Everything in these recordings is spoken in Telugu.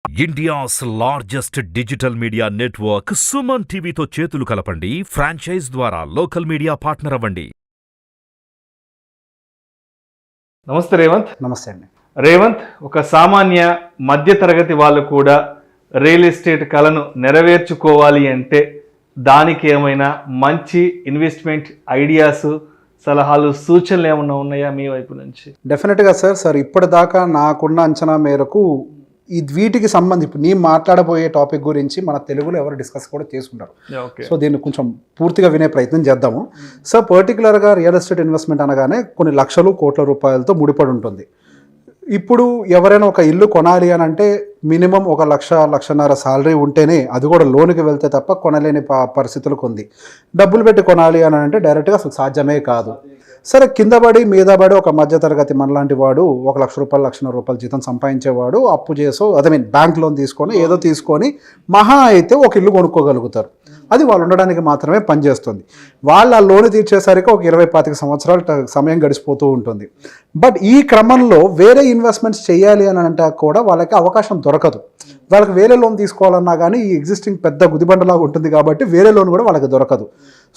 India's largest digital media network SumanTV తో చేతులు కలపండి. ఫ్రాంచైజ్ ద్వారా లోకల్ మీడియా పార్ట్నర్ అవ్వండి. నమస్తే రేవంత్. నమస్తే అండి. రేవంత్, ఒక సామాన్య మధ్య తరగతి వాళ్ళు కూడా రియల్ ఎస్టేట్ కలను నెరవేర్చుకోవాలి అంటే దానికి ఏమైనా మంచి ఇన్వెస్ట్మెంట్ ఐడియాస్, సలహాలు, సూచనలు ఏమైనా ఉన్నాయా మీ వైపు నుంచి? డెఫినెట్గా సార్ ఇప్పటిదాకా నాకున్న అంచనా మేరకు వీటికి సంబంధించి ఇప్పుడు నేను మాట్లాడబోయే టాపిక్ గురించి మన తెలుగులో ఎవరు డిస్కస్ కూడా చేసుకుంటారు. సో దీన్ని కొంచెం పూర్తిగా వినే ప్రయత్నం చేద్దాము. సార్ పర్టికులర్గా రియల్ ఎస్టేట్ ఇన్వెస్ట్మెంట్ అనగానే కొన్ని లక్షలు కోట్ల రూపాయలతో ముడిపడి ఉంటుంది. ఇప్పుడు ఎవరైనా ఒక ఇల్లు కొనాలి అని అంటే మినిమం 1,00,00,000-1,50,000 శాలరీ ఉంటేనే, అది కూడా లోన్కి వెళ్తే తప్ప కొనలేని పరిస్థితులకు ఉంది. డబ్బులు పెట్టి కొనాలి అని అంటే డైరెక్ట్గా అసలు సాధ్యమే కాదు. సరే, కింద పడి మీద పడి ఒక మధ్యతరగతి మనలాంటి వాడు ₹1,00,000-1,50,000 జీతం సంపాదించేవాడు అప్పు చేసో బ్యాంక్ లోన్ తీసుకొని ఏదో తీసుకొని మహా అయితే ఒక ఇల్లు కొనుక్కోగలుగుతారు. అది వాళ్ళు ఉండడానికి మాత్రమే పనిచేస్తుంది. వాళ్ళు ఆ లోన్ తీర్చేసరికి ఒక 20-25 సంవత్సరాలు సమయం గడిచిపోతూ ఉంటుంది. బట్ ఈ క్రమంలో వేరే ఇన్వెస్ట్మెంట్స్ చేయాలి అని అంటే కూడా వాళ్ళకి అవకాశం దొరకదు. వాళ్ళకి వేరే లోన్ తీసుకోవాలన్నా కానీ ఈ ఎగ్జిస్టింగ్ పెద్ద గుదిబండలాగా ఉంటుంది కాబట్టి వేరే లోన్ కూడా వాళ్ళకి దొరకదు.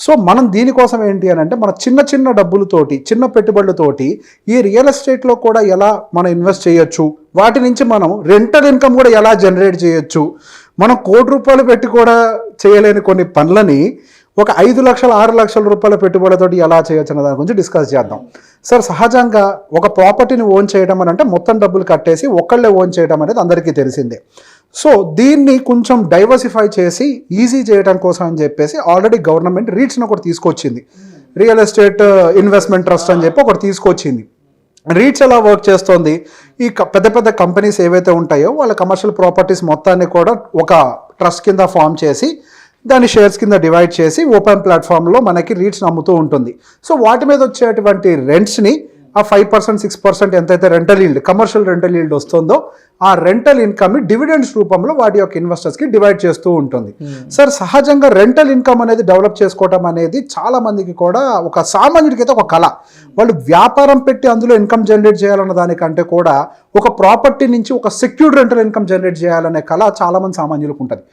సో మనం దీనికోసం ఏంటి అని అంటే మన చిన్న డబ్బులతోటి, చిన్న పెట్టుబడులతోటి ఈ రియల్ ఎస్టేట్లో కూడా ఎలా మనం ఇన్వెస్ట్ చేయొచ్చు, వాటి నుంచి మనం రెంటల్ ఇన్కమ్ కూడా ఎలా జనరేట్ చేయొచ్చు, మనం ₹1,00,00,000 పెట్టి కూడా చేయలేని కొన్ని పనులని ఒక 5,00,000-6 లక్షల రూపాయల పెట్టుబడితోటి ఎలా చేయొచ్చు అనే దాని గురించి డిస్కస్ చేద్దాం. సార్, సహజంగా ఒక ప్రాపర్టీని ఓన్ చేయడం అని అంటే మొత్తం డబ్బులు కట్టేసి ఒక్కళ్ళే ఓన్ చేయడం అనేది అందరికీ తెలిసిందే. సో దీన్ని కొంచెం డైవర్సిఫై చేసి ఈజీ చేయడం కోసం అని చెప్పేసి ఆల్రెడీ గవర్నమెంట్ రీట్స్ని ఒకటి తీసుకొచ్చింది. రియల్ ఎస్టేట్ ఇన్వెస్ట్మెంట్ ట్రస్ట్ అని చెప్పి ఒకటి తీసుకొచ్చింది. రీట్స్ ఎలా వర్క్ చేస్తుంది, ఈ పెద్ద కంపెనీస్ ఏవైతే ఉంటాయో వాళ్ళ కమర్షియల్ ప్రాపర్టీస్ మొత్తాన్ని కూడా ఒక ట్రస్ట్ కింద ఫామ్ చేసి దాని షేర్స్ కింద డివైడ్ చేసి ఓపెన్ ప్లాట్ఫామ్లో మనకి రీట్స్ని అమ్ముతూ ఉంటుంది. సో వాటి మీద వచ్చేటువంటి రెంట్స్ని ఆ 5%, 6% ఎంతైతే rental yield, commercial rental yield వస్తుందో ఆ రెంటల్ ఇన్కమ్ని డివిడెండ్స్ రూపంలో వాటి యొక్క ఇన్వెస్టర్స్కి డివైడ్ చేస్తూ ఉంటుంది. సార్, సహజంగా రెంటల్ ఇన్కమ్ అనేది డెవలప్ చేసుకోవడం అనేది చాలా మందికి కూడా ఒక సామాన్యుడికి అయితే ఒక కళ. వాళ్ళు వ్యాపారం పెట్టి అందులో ఇన్కమ్ జనరేట్ చేయాలన్న దానికంటే కూడా ఒక ప్రాపర్టీ నుంచి ఒక సెక్యూర్డ్ రెంటల్ ఇన్కమ్ జనరేట్ చేయాలనే కళ చాలామంది సామాన్యులకు ఉంటుంది.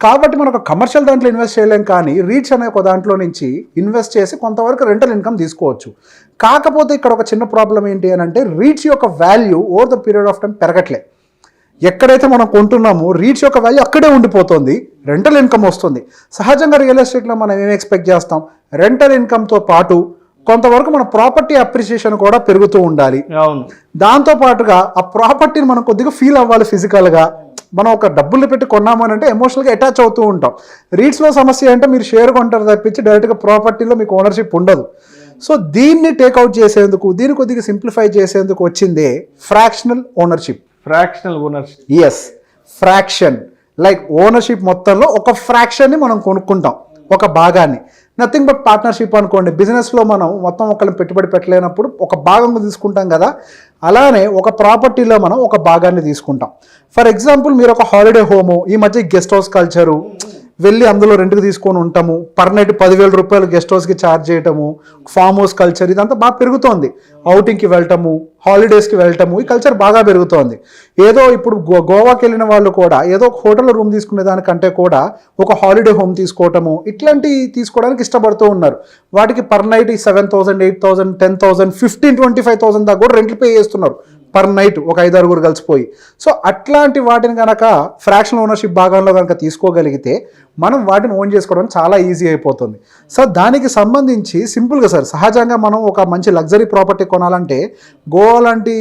కాబట్టి మనం ఒక కమర్షియల్ దాంట్లో ఇన్వెస్ట్ చేయలేం, కానీ రీచ్ అనే ఒక దాంట్లో నుంచి ఇన్వెస్ట్ చేసి కొంతవరకు రెంటల్ ఇన్కమ్ తీసుకోవచ్చు. కాకపోతే ఇక్కడ ఒక చిన్న ప్రాబ్లం ఏంటి అని అంటే రీచ్ యొక్క value over the period of time పెరగట్లే. ఎక్కడైతే మనం కొంటున్నామో రీచ్ యొక్క వాల్యూ అక్కడే ఉండిపోతుంది, రెంటల్ ఇన్కమ్ వస్తుంది. సహజంగా రియల్ ఎస్టేట్లో మనం ఏం ఎక్స్పెక్ట్ చేస్తాం, రెంటల్ ఇన్కమ్తో పాటు కొంతవరకు మన ప్రాపర్టీ అప్రిషియేషన్ కూడా పెరుగుతూ ఉండాలి. దాంతోపాటుగా ఆ ప్రాపర్టీని మనం కొద్దిగా ఫీల్ అవ్వాలి ఫిజికల్గా. మనం ఒక డబ్బులు పెట్టి కొన్నామని అంటే ఎమోషనల్గా అటాచ్ అవుతూ ఉంటాం. రీట్స్లో సమస్య అంటే మీరు షేర్ కొంటారు తప్పించి డైరెక్ట్గా ప్రాపర్టీలో మీకు ఓనర్షిప్ ఉండదు. సో దీన్ని టేక్అవుట్ చేసేందుకు, దీన్ని కొద్దిగా సింప్లిఫై చేసేందుకు వచ్చిందే fractional ownership. Yes, fraction. Like ownership మొత్తంలో ఒక ఫ్రాక్షన్ని మనం కొనుక్కుంటాం, ఒక భాగాన్ని. నథింగ్ బట్ పార్ట్నర్షిప్ అనుకోండి. బిజినెస్లో మనం మొత్తం ఒకళ్ళని పెట్టుబడి పెట్టలేనప్పుడు ఒక భాగం తీసుకుంటాం కదా, అలానే ఒక ప్రాపర్టీలో మనం ఒక భాగాన్ని తీసుకుంటాం. ఫర్ ఎగ్జాంపుల్, మీరు ఒక హాలిడే హోము, ఈ మధ్య గెస్ట్ హౌస్ కల్చరు, వెళ్ళి అందులో రెంట్కి తీసుకొని ఉంటాము, పర్ నైట్ ₹10,000 గెస్ట్ హౌస్కి ఛార్జ్ చేయటము, ఫామ్ హౌస్ కల్చర్, ఇదంతా బాగా పెరుగుతోంది. అవుటింగ్కి వెళ్ళటము, హాలిడేస్కి వెళ్ళటము, ఈ కల్చర్ బాగా పెరుగుతోంది. ఏదో ఇప్పుడు గోవాకి వెళ్ళిన వాళ్ళు కూడా ఏదో ఒక హోటల్లో రూమ్ తీసుకునే దానికంటే కూడా ఒక హాలిడే హోమ్ తీసుకోవటము, ఇట్లాంటివి తీసుకోవడానికి ఇష్టపడుతూ ఉన్నారు. వాటికి పర్ నైట్ 7,000, 8,000, 10,000, 15,000, 25,000 దాకా కూడా రెంట్లు పే చేస్తున్నారు పర్ నైట్, ఒక 5-6 కలిసిపోయి. సో అట్లాంటి వాటిని కనుక ఫ్రాక్షనల్ ఓనర్షిప్ భాగంలో కనుక తీసుకోగలిగితే మనం వాటిని ఓన్ చేసుకోవడం చాలా ఈజీ అయిపోతుంది. సో దానికి సంబంధించి సింపుల్గా సార్, సహజంగా మనం ఒక మంచి లగ్జరీ ప్రాపర్టీ కొనాలంటే గోవా లాంటి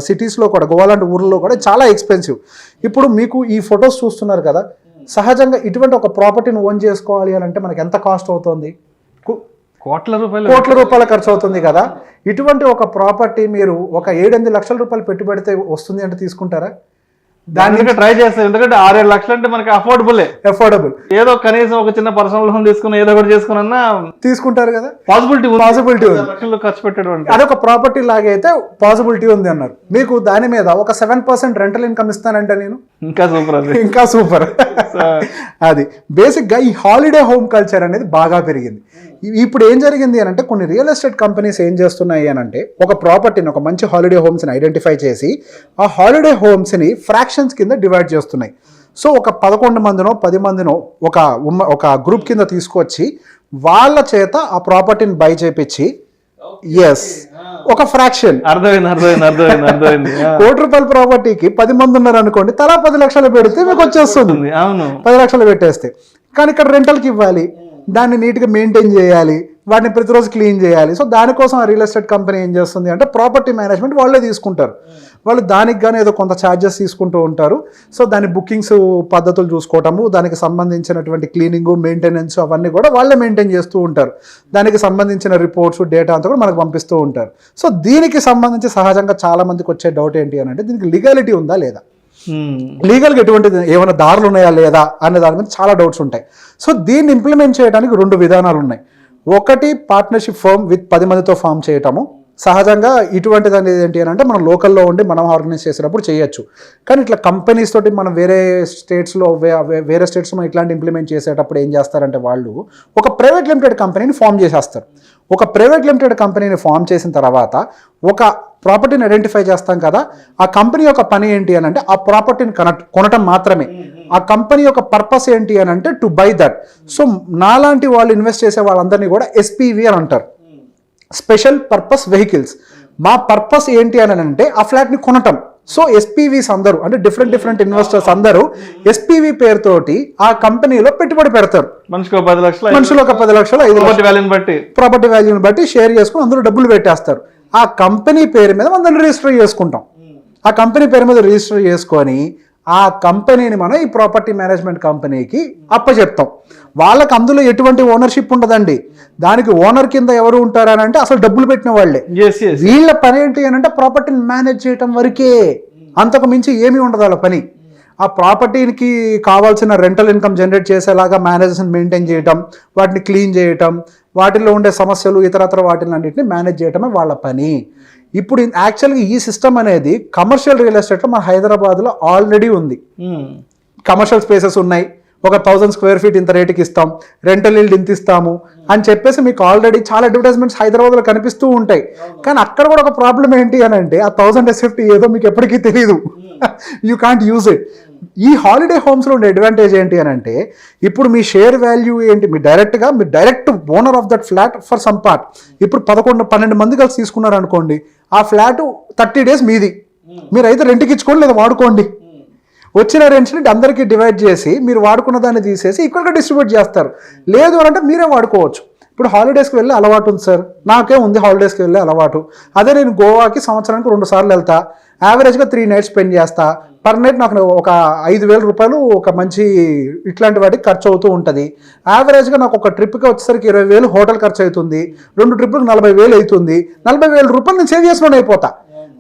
సిటీస్లో కూడా, గోవా లాంటి ఊర్లలో కూడా చాలా ఎక్స్పెన్సివ్. ఇప్పుడు మీకు ఈ ఫొటోస్ చూస్తున్నారు కదా, సహజంగా ఇటువంటి ఒక ప్రాపర్టీని ఓన్ చేసుకోవాలి అని అంటే మనకి ఎంత కాస్ట్ అవుతుంది? కోట్ల రూపాయల ఖర్చు అవుతుంది కదా. ఇటువంటి ఒక ప్రాపర్టీ మీరు ఒక 7-8 లక్షల రూపాయలు పెట్టుబడితే వస్తుంది అంటే తీసుకుంటారా? దాన్ని ట్రై చేస్తారు. ఎందుకంటే 6-7 లక్షలు అంటే మనకి అఫోర్డబుల్. ఏదో కనీసం ఒక చిన్న పర్సనల్ లోన్ తీసుకుని ఏదో ఒకటి చేసుకున్నా తీసుకుంటారు కదా. పాసిబిలిటీ ఖర్చు పెట్టడం అదొక ప్రాపర్టీ లాగా అయితే పాసిబిలిటీ ఉంది అన్నారు. మీకు దాని మీద ఒక 7% రెంటల్ ఇన్కమ్ ఇస్తానంటే నేను ఇంకా సూపర్ అది బేసిక్గా ఈ హాలిడే హోమ్ కల్చర్ అనేది బాగా పెరిగింది. ఇప్పుడు ఏం జరిగింది అని అంటే కొన్ని రియల్ ఎస్టేట్ కంపెనీస్ ఏం చేస్తున్నాయి అని అంటే ఒక ప్రాపర్టీని, ఒక మంచి హాలిడే హోమ్స్ని ఐడెంటిఫై చేసి ఆ హాలిడే హోమ్స్ని ఫ్రాక్షన్స్ కింద డివైడ్ చేస్తున్నాయి. సో ఒక 11 మందినో 10 మందినో ఒక గ్రూప్ కింద తీసుకొచ్చి వాళ్ళ చేత ఆ ప్రాపర్టీని బై చేపించి ఎస్ ఒక ఫ్రాక్షన్ అర్థమైంది. ₹1,00,00,000 ప్రాపర్టీకి 10 మంది ఉన్నారు అనుకోండి, తలా 10 లక్షలు పెడితే మీకు వచ్చేస్తుంది. అవును, 10 లక్షలు పెట్టేస్తే. కానీ ఇక్కడ రెంటల్కి ఇవ్వాలి, దాన్ని నీట్గా మెయింటైన్ చేయాలి, వాటిని ప్రతిరోజు క్లీన్ చేయాలి. సో దానికోసం ఆ రియల్ ఎస్టేట్ కంపెనీ ఏం చేస్తుంది అంటే ప్రాపర్టీ మేనేజ్మెంట్ వాళ్ళే తీసుకుంటారు. వాళ్ళు దానికి కానీ ఏదో కొంత ఛార్జెస్ తీసుకుంటూ ఉంటారు. సో దాని బుకింగ్స్ పద్ధతులు చూసుకోవటము, దానికి సంబంధించినటువంటి క్లీనింగ్, మెయింటెనెన్స్ అవన్నీ కూడా వాళ్ళే మెయింటైన్ చేస్తూ ఉంటారు. దానికి సంబంధించిన రిపోర్ట్స్, డేటా అంతా కూడా మనకు పంపిస్తూ ఉంటారు. సో దీనికి సంబంధించి సహజంగా చాలా మందికి వచ్చే డౌట్ ఏంటి అని అంటే దీనికి లీగాలిటీ ఉందా లేదా, లీగల్గా ఎటువంటి ఏమైనా దారులు ఉన్నాయా లేదా అనే దాని మీద చాలా డౌట్స్ ఉంటాయి. సో దీన్ని ఇంప్లిమెంట్ చేయడానికి 2 విధానాలు ఉన్నాయి. ఒకటి పార్ట్నర్షిప్ ఫర్మ్ విత్ 10 మందితో ఫామ్ చేయటము. సహజంగా ఇటువంటిది అనేది ఏంటి అని అంటే మనం లోకల్లో ఉండి మనం ఆర్గనైజ్ చేసేటప్పుడు చేయొచ్చు. కానీ ఇట్లా కంపెనీస్ తోటి మనం వేరే స్టేట్స్లో ఇట్లాంటి ఇంప్లిమెంట్ చేసేటప్పుడు ఏం చేస్తారంటే వాళ్ళు ఒక ప్రైవేట్ లిమిటెడ్ కంపెనీని ఫామ్ చేసేస్తారు. ఒక ప్రైవేట్ లిమిటెడ్ కంపెనీని ఫామ్ చేసిన తర్వాత ఒక ప్రాపర్టీని ఐడెంటిఫై చేస్తాం కదా, ఆ కంపెనీ యొక్క పని ఏంటి అని అంటే ఆ ప్రాపర్టీని కొనటం మాత్రమే. ఆ కంపెనీ యొక్క పర్పస్ ఏంటి అని అంటే టు బై దట్. సో నాలాంటి వాళ్ళు ఇన్వెస్ట్ చేసే వాళ్ళందరినీ కూడా ఎస్పీవి అని అంటారు, స్పెషల్ పర్పస్ వెహికల్స్. మా పర్పస్ ఏంటి అని అంటే ఆ ఫ్లాట్ని కొనటం. సో ఎస్పీవీస్ అందరూ అంటే డిఫరెంట్ ఇన్వెస్టర్స్ అందరూ ఎస్పీవీ పేరుతోటి ఆ కంపెనీలో పెట్టుబడి పెడతారు. మనిషికి ఒక 10 లక్షలు, 10 లక్షలు, 5 లక్షలు ప్రాపర్టీ వాల్యూని బట్టి షేర్ చేసుకుని అందులో డబ్బులు పెట్టేస్తారు. ఆ కంపెనీ పేరు మీద మనం దాన్ని రిజిస్టర్ చేసుకుంటాం. ఆ కంపెనీ పేరు మీద రిజిస్టర్ చేసుకొని ఆ కంపెనీని మనం ఈ ప్రాపర్టీ మేనేజ్మెంట్ కంపెనీకి అప్పచెప్తాం. వాళ్ళకి అందులో ఎటువంటి ఓనర్షిప్ ఉండదండి. దానికి ఓనర్ కింద ఎవరు ఉంటారని అంటే అసలు డబ్బులు పెట్టిన వాళ్ళే. వీళ్ళ పని ఏంటి అని అంటే ప్రాపర్టీని మేనేజ్ చేయటం వరకే, అంతకు మించి ఏమీ ఉండదు వాళ్ళ పని. ఆ ప్రాపర్టీకి కావాల్సిన రెంటల్ ఇన్కమ్ జనరేట్ చేసేలాగా మేనేజర్స్ని మెయింటైన్ చేయటం, వాటిని క్లీన్ చేయటం, వాటిల్లో ఉండే సమస్యలు ఇతరత్ర వాటిని అన్నింటినీ మేనేజ్ చేయటమే వాళ్ళ పని. ఇప్పుడు యాక్చువల్గా ఈ సిస్టమ్ అనేది కమర్షియల్ రియల్ ఎస్టేట్లో మన హైదరాబాద్లో ఆల్రెడీ ఉంది. కమర్షియల్ స్పేసెస్ ఉన్నాయి, ఒక 1000 స్క్వేర్ ఫీట్ ఇంత రేటుకి ఇస్తాం, రెంటల్ ఇల్డ్ ఇంత ఇస్తాము అని చెప్పేసి మీకు ఆల్రెడీ చాలా అడ్వర్టైజ్మెంట్స్ హైదరాబాద్లో కనిపిస్తూ ఉంటాయి. కానీ అక్కడ కూడా ఒక ప్రాబ్లం ఏంటి అని అంటే ఆ 1000 SFT ఏదో మీకు ఎప్పటికీ తెలియదు, యూ కాంట్ యూజ్ ఇట్. ఈ హాలిడే హోమ్స్లో ఉండే అడ్వాంటేజ్ ఏంటి అని అంటే ఇప్పుడు మీ షేర్ వాల్యూ ఏంటి, మీరు direct owner of that flat for some part. ఇప్పుడు 11-12 మంది కలిసి తీసుకున్నారు అనుకోండి, ఆ ఫ్లాట్ 30 days మీది, మీరు అయితే రెంట్కి ఇచ్చుకోండి లేదా వాడుకోండి. వచ్చిన రెంట్స్ని అందరికీ డివైడ్ చేసి మీరు వాడుకున్న దాన్ని తీసేసి ఈక్వల్గా డిస్ట్రిబ్యూట్ చేస్తారు. లేదు అని అంటే మీరే వాడుకోవచ్చు. ఇప్పుడు హాలిడేస్కి వెళ్ళే అలవాటు ఉంది సార్, నాకే ఉంది హాలిడేస్కి వెళ్ళే అలవాటు. అదే నేను గోవాకి సంవత్సరానికి 2 సార్లు వెళ్తా, యావరేజ్గా 3 nights స్పెండ్ చేస్తా. పర్ నైట్ నాకు ఒక 5,000 రూపాయలు ఒక మంచి ఇట్లాంటి వాటికి ఖర్చు అవుతూ ఉంటుంది. యావరేజ్గా నాకు ఒక ట్రిప్కి వచ్చేసరికి 20,000 హోటల్ ఖర్చు అవుతుంది, 2 ట్రిప్పులకు 40,000 అవుతుంది. 40,000 రూపాయలు నేను సేవ్ చేసుకొని అయిపోతా,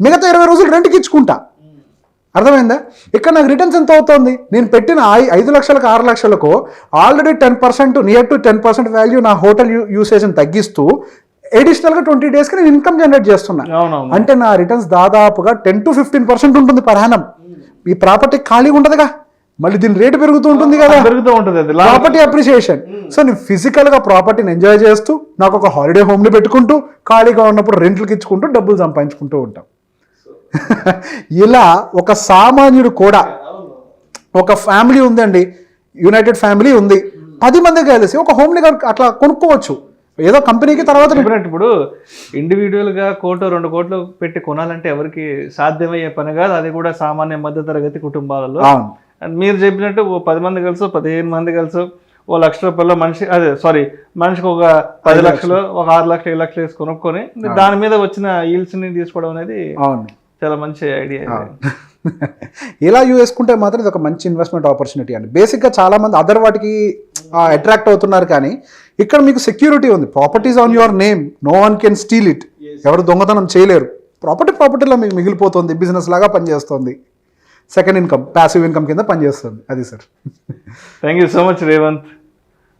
మిగతా 20 రోజులు రెంట్కి ఇచ్చుకుంటా. అర్థమైందా? ఇక్కడ నాకు రిటర్న్స్ ఎంత అవుతుంది, నేను పెట్టిన 5 లక్షలకు 6 లక్షలకు ఆల్రెడీ 10%, నియర్ టు 10% వాల్యూ నా హోటల్ యూసేజ్ని తగ్గిస్తూ అడిషనల్గా 20 daysకి నేను ఇన్కమ్ జనరేట్ చేస్తున్నా. అంటే నా రిటర్న్స్ దాదాపుగా 10 to 15% ఉంటుంది పర్ యానం. ఈ ప్రాపర్టీ ఖాళీగా ఉంటుందిగా, మళ్ళీ దీని రేటు పెరుగుతూ ఉంటుంది కదా, పెరుగుతూ ఉంటుంది ప్రాపర్టీ అప్రిషియేషన్. సో నేను ఫిజికల్గా ప్రాపర్టీని ఎంజాయ్ చేస్తూ నాకు ఒక హాలిడే హోమ్ని పెట్టుకుంటూ ఖాళీగా ఉన్నప్పుడు రెంట్లకి ఇచ్చుకుంటూ డబ్బులు సంపాదించుకుంటూ ఉంటాం. ఇలా ఒక సామాన్యుడు కూడా, ఒక ఫ్యామిలీ ఉందండి, యునైటెడ్ ఫ్యామిలీ ఉంది, 10 మంది కలిసి ఒక హోమ్ని అట్లా కొనుక్కోవచ్చు. ఏదో కంపెనీకి తర్వాత ఇప్పుడు ఇండివిజువల్గా 1-2 కోట్లు పెట్టి కొనాలంటే ఎవరికి సాధ్యమయ్యే పని కాదు, అది కూడా సామాన్య మధ్యతరగతి కుటుంబాలలో. మీరు చెప్పినట్టు 10 మంది కలిసి 15 మంది కలిసి ₹1,00,000 మనిషికి ఒక 10 లక్షలు, ఒక 6 లక్షలు, 7 లక్షలు వేసి కొనుక్కొని దాని మీద వచ్చిన ఈల్స్ని తీసుకోవడం అనేది చాలా మంచి ఐడియా. ఇలా వేసుకుంటే మాత్రం ఇది ఒక మంచి ఇన్వెస్ట్మెంట్ ఆపర్చునిటీ అండి. బేసిక్గా చాలా మంది అదర్ వాటికి అట్రాక్ట్ అవుతున్నారు, కానీ ఇక్కడ మీకు సెక్యూరిటీ ఉంది. Properties on your name, no one can steal it, ఎవరు దొంగతనం చేయలేరు. ప్రాపర్టీలో మీకు మిగిలిపోతుంది, బిజినెస్ లాగా పనిచేస్తుంది, సెకండ్ ఇన్కమ్, ప్యాసివ్ ఇన్కమ్ కింద పనిచేస్తుంది. అది sir. Thank you so much Revanth.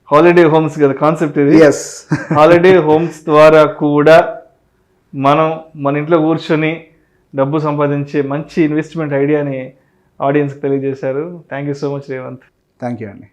Holiday homes కదా కాన్సెప్ట్ ఇది. ఎస్, హాలిడే హోమ్స్ ద్వారా కూడా మనం మన ఇంట్లో కూర్చొని డబ్బు సంపాదించే మంచి ఇన్వెస్ట్మెంట్ ఐడియాని ఆడియన్స్కి తెలియజేశారు. Thank you so much Revanth. Thank you అండి.